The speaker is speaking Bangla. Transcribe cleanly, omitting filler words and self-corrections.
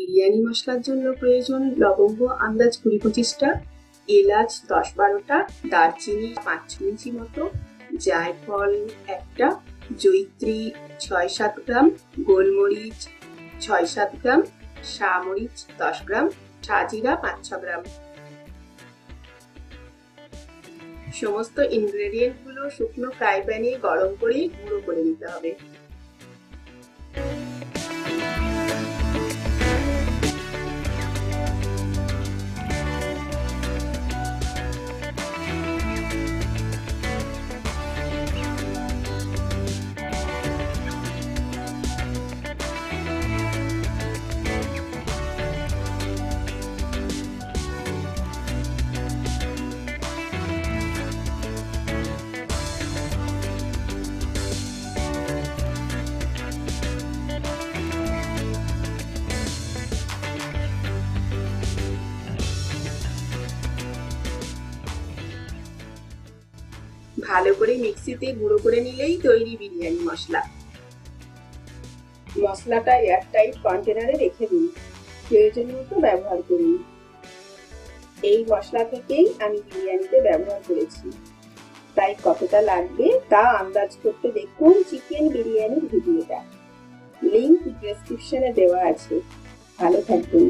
বিরিয়ানি মশলার জন্য প্রয়োজন লবঙ্গ আন্দাজ 20-25টা, এলাচ 10-12টা, দারচিনি 5-6 ইঞ্চি মতো, জায়ফল 1টা, জয়িত্রী 6-7 গ্রাম, গোলমরিচ 6-7 গ্রাম, শামরিচ 10 গ্রাম, সাজিরা 5-6 গ্রাম। সমস্ত ইনগ্রেডিয়েন্ট গুলো শুকনো ফ্রাই প্যানে গরম করে গুঁড়ো করে নিতে হবে। ভালো করে মিক্সিতে গুঁড়ো করে নিলেই তৈরি বিরিয়ানি মশলা। মশলাটা এয়ারটাইট কন্টেনারে রেখে দিন, প্রয়োজন মতো ব্যবহার করুন। এই মশলা থেকেই আমি বিরিয়ানিতে ব্যবহার করেছি, তাই কতটা লাগবে তা আন্দাজ করতে দেখুন চিকেন বিরিয়ানির ভিডিওটা, লিংক ডেসক্রিপশনে দেওয়া আছে। ভালো থাকবেন।